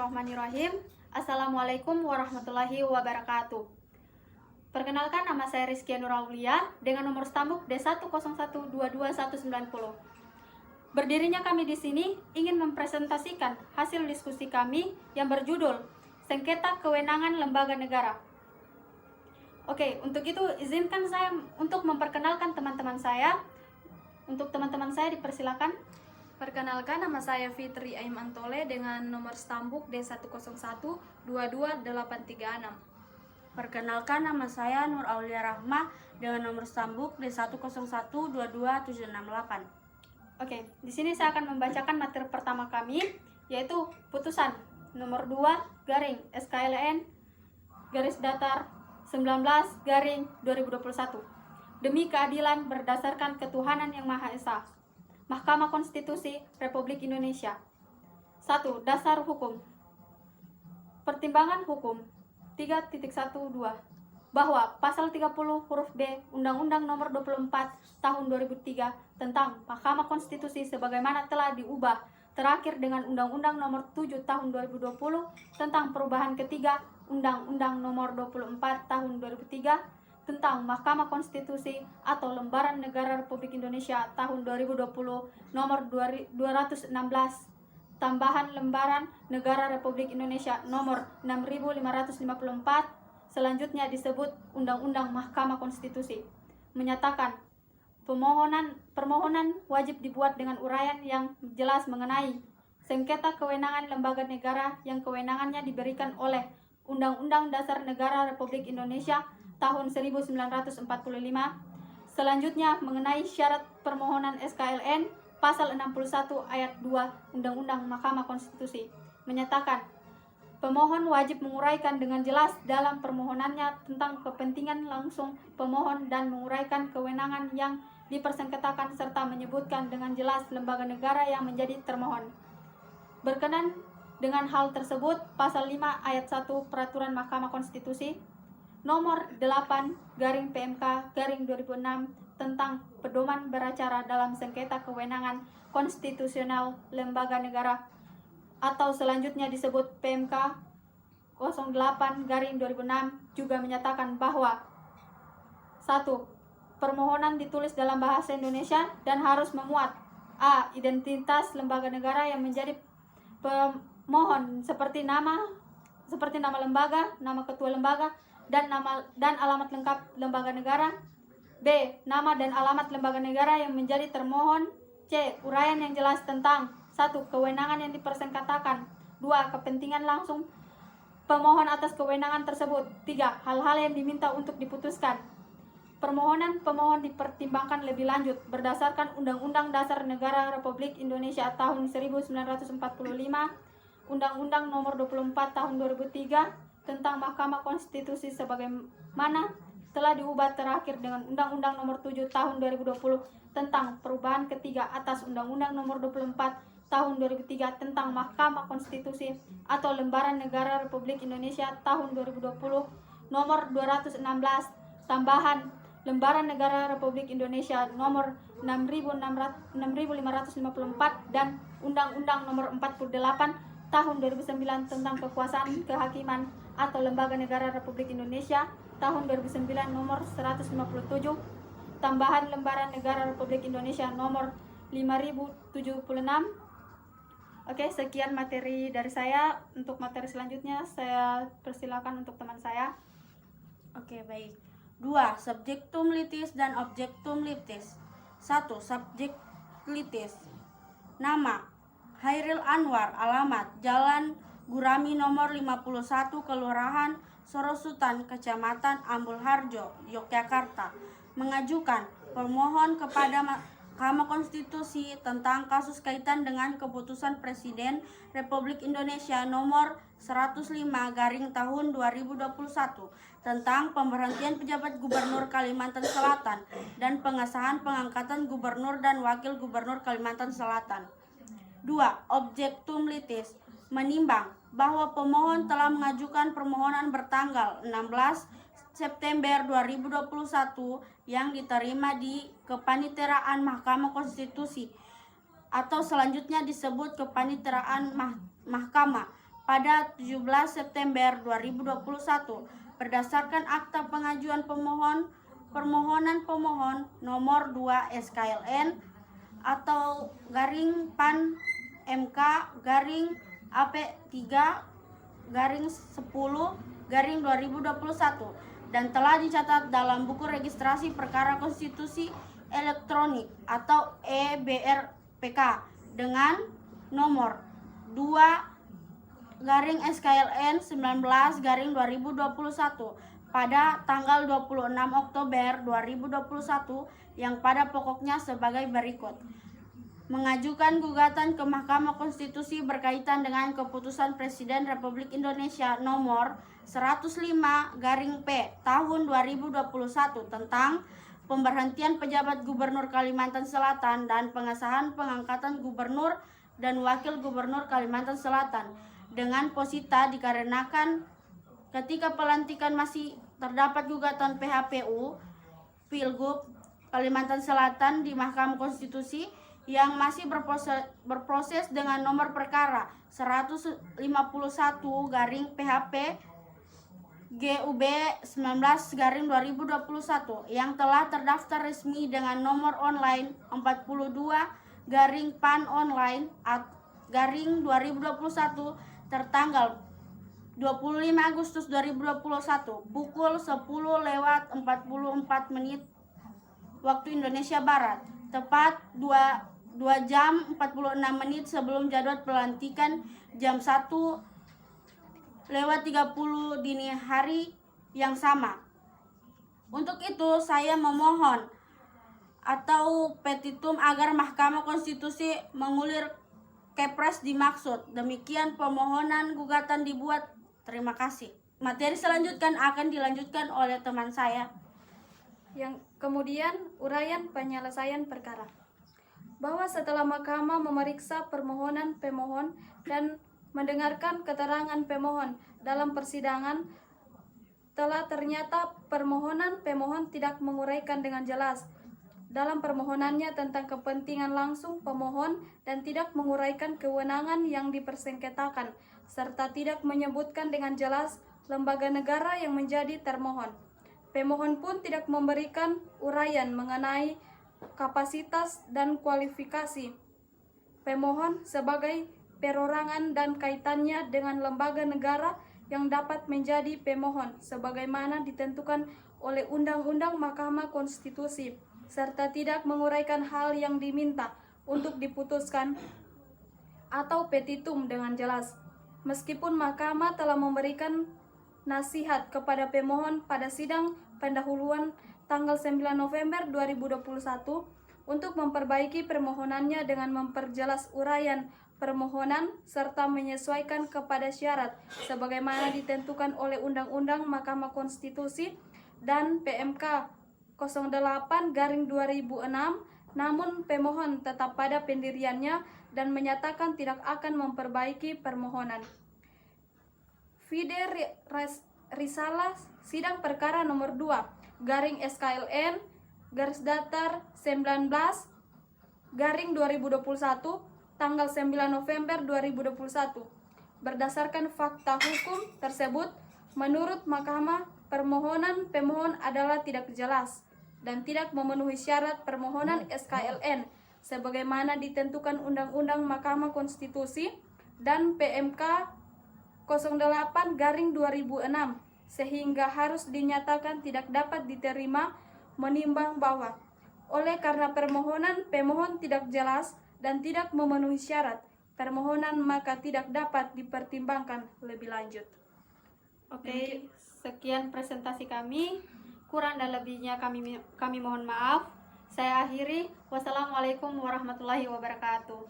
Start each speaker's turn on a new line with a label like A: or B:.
A: Bismillahirrahmanirrahim. Assalamualaikum warahmatullahi wabarakatuh. Perkenalkan, nama saya Rizky Nuraulia dengan nomor stambuk D101229190. Berdirinya kami di sini ingin mempresentasikan hasil diskusi kami yang berjudul Sengketa Kewenangan Lembaga Negara. Oke, untuk itu izinkan saya untuk memperkenalkan teman-teman saya. Untuk teman-teman saya dipersilakan.
B: Perkenalkan, nama saya Fitri Aim Antole dengan nomor stambuk D101222836.
C: Perkenalkan, nama saya Nur Aulia Rahma dengan nomor stambuk D101222768.
A: Oke, di sini saya akan membacakan materi pertama kami, yaitu putusan nomor 2 garing SKLN garis datar 19 garing 2021 demi keadilan berdasarkan ketuhanan yang Maha Esa. Mahkamah Konstitusi Republik Indonesia. 1. Dasar hukum. Pertimbangan hukum 3.12 bahwa pasal 30 huruf B Undang-Undang Nomor 24 Tahun 2003 tentang Mahkamah Konstitusi sebagaimana telah diubah terakhir dengan Undang-Undang Nomor 7 Tahun 2020 tentang perubahan ketiga Undang-Undang Nomor 24 Tahun 2003 tentang Mahkamah Konstitusi atau Lembaran Negara Republik Indonesia tahun 2020 nomor 216 tambahan Lembaran Negara Republik Indonesia nomor 6554 selanjutnya disebut Undang-Undang Mahkamah Konstitusi menyatakan permohonan wajib dibuat dengan uraian yang jelas mengenai sengketa kewenangan lembaga negara yang kewenangannya diberikan oleh Undang-Undang Dasar Negara Republik Indonesia tahun 1945. Selanjutnya mengenai syarat permohonan SKLN pasal 61 ayat 2 Undang-Undang Mahkamah Konstitusi menyatakan pemohon wajib menguraikan dengan jelas dalam permohonannya tentang kepentingan langsung pemohon dan menguraikan kewenangan yang dipersengketakan serta menyebutkan dengan jelas lembaga negara yang menjadi termohon. Berkenan dengan hal tersebut, pasal 5 ayat 1 Peraturan Mahkamah Konstitusi nomor 8 garing PMK garing 2006 tentang pedoman beracara dalam sengketa kewenangan konstitusional lembaga negara atau selanjutnya disebut PMK 08 garing 2006 juga menyatakan bahwa 1. Permohonan ditulis dalam bahasa Indonesia dan harus memuat a. Identitas lembaga negara yang menjadi pemohon seperti nama lembaga, nama ketua lembaga, dan alamat lengkap lembaga negara. B. Nama dan alamat lembaga negara yang menjadi termohon. C. Uraian yang jelas tentang 1. Kewenangan yang dipersengketakan. 2. Kepentingan langsung pemohon atas kewenangan tersebut. 3. Hal-hal yang diminta untuk diputuskan. Permohonan pemohon dipertimbangkan lebih lanjut berdasarkan Undang-Undang Dasar Negara Republik Indonesia tahun 1945, Undang-Undang Nomor 24 Tahun 2003 tentang Mahkamah Konstitusi sebagaimana telah diubah terakhir dengan Undang-Undang Nomor 7 Tahun 2020 tentang perubahan ketiga atas Undang-Undang Nomor 24 Tahun 2003 tentang Mahkamah Konstitusi atau Lembaran Negara Republik Indonesia tahun 2020 Nomor 216 tambahan Lembaran Negara Republik Indonesia Nomor 6554 dan Undang-Undang Nomor 48 Tahun 2009 tentang Kekuasaan Kehakiman atau Lembaga Negara Republik Indonesia tahun 2009 nomor 157 tambahan Lembaran Negara Republik Indonesia nomor 5076. Oke, sekian materi dari saya. Untuk materi selanjutnya saya persilakan untuk teman saya.
C: Oke, baik. 2. Subjektum litis dan objektum litis. 1. Subjek litis. Nama Hairil Anwar, alamat Jalan Gurami nomor 51, Kelurahan Sorosutan, Kecamatan Ambul Harjo, Yogyakarta, mengajukan permohon kepada Mahkamah Konstitusi tentang kasus kaitan dengan keputusan Presiden Republik Indonesia nomor 105 garing tahun 2021 tentang pemberhentian pejabat Gubernur Kalimantan Selatan dan pengesahan pengangkatan Gubernur dan Wakil Gubernur Kalimantan Selatan. 2. Objektum litis. Menimbang bahwa pemohon telah mengajukan permohonan bertanggal 16 September 2021 yang diterima di Kepaniteraan Mahkamah Konstitusi atau selanjutnya disebut Kepaniteraan Mahkamah pada 17 September 2021 berdasarkan akta pengajuan permohonan pemohon nomor 2 SKLN atau garing PAN MK garing AP3 garing 10 garing 2021 dan telah dicatat dalam buku registrasi perkara konstitusi elektronik atau EBRPK dengan nomor 2 garing SKLN 19 garing 2021 pada tanggal 26 Oktober 2021 yang pada pokoknya sebagai berikut. Mengajukan gugatan ke Mahkamah Konstitusi berkaitan dengan keputusan Presiden Republik Indonesia nomor 105 garing P tahun 2021 tentang pemberhentian pejabat Gubernur Kalimantan Selatan dan pengesahan pengangkatan Gubernur dan Wakil Gubernur Kalimantan Selatan dengan posita dikarenakan ketika pelantikan masih terdapat gugatan PHPU Pilgub Kalimantan Selatan di Mahkamah Konstitusi yang masih berproses dengan nomor perkara 151 garing PHP GUB 19 garing 2021 yang telah terdaftar resmi dengan nomor online 42 garing PAN online garing 2021 tertanggal 25 Agustus 2021 pukul 10:44 waktu Indonesia Barat, tepat 2 jam 46 menit sebelum jadwal pelantikan jam 1:30 dini hari yang sama. Untuk itu saya memohon atau petitum agar Mahkamah Konstitusi mengulir Kepres dimaksud. Demikian permohonan gugatan dibuat. Terima kasih. Materi selanjutnya akan dilanjutkan oleh teman saya.
B: Yang kemudian uraian penyelesaian perkara. Bahwa setelah Mahkamah memeriksa permohonan pemohon dan mendengarkan keterangan pemohon dalam persidangan, telah ternyata permohonan pemohon tidak menguraikan dengan jelas dalam permohonannya tentang kepentingan langsung pemohon dan tidak menguraikan kewenangan yang dipersengketakan, serta tidak menyebutkan dengan jelas lembaga negara yang menjadi termohon. Pemohon pun tidak memberikan uraian mengenai kapasitas dan kualifikasi pemohon sebagai perorangan dan kaitannya dengan lembaga negara yang dapat menjadi pemohon sebagaimana ditentukan oleh Undang-Undang Mahkamah Konstitusi, serta tidak menguraikan hal yang diminta untuk diputuskan atau petitum dengan jelas. Meskipun Mahkamah telah memberikan nasihat kepada pemohon pada sidang pendahuluan tanggal 9 November 2021 untuk memperbaiki permohonannya dengan memperjelas uraian permohonan serta menyesuaikan kepada syarat sebagaimana ditentukan oleh Undang-Undang Mahkamah Konstitusi dan PMK 08 garing 2006, namun pemohon tetap pada pendiriannya dan menyatakan tidak akan memperbaiki permohonan. Vide Risalah Sidang Perkara nomor 2 garing SKLN garis datar 19 garing 2021 tanggal 9 November 2021. Berdasarkan fakta hukum tersebut, menurut Mahkamah, permohonan pemohon adalah tidak jelas dan tidak memenuhi syarat permohonan SKLN sebagaimana ditentukan Undang-Undang Mahkamah Konstitusi dan PMK 08 garing 2006 sehingga harus dinyatakan tidak dapat diterima, menimbang bahwa oleh karena permohonan pemohon tidak jelas dan tidak memenuhi syarat permohonan maka tidak dapat dipertimbangkan lebih lanjut.
A: Oke, sekian presentasi kami. Kurang dan lebihnya kami mohon maaf. Saya akhiri. Wassalamualaikum warahmatullahi wabarakatuh.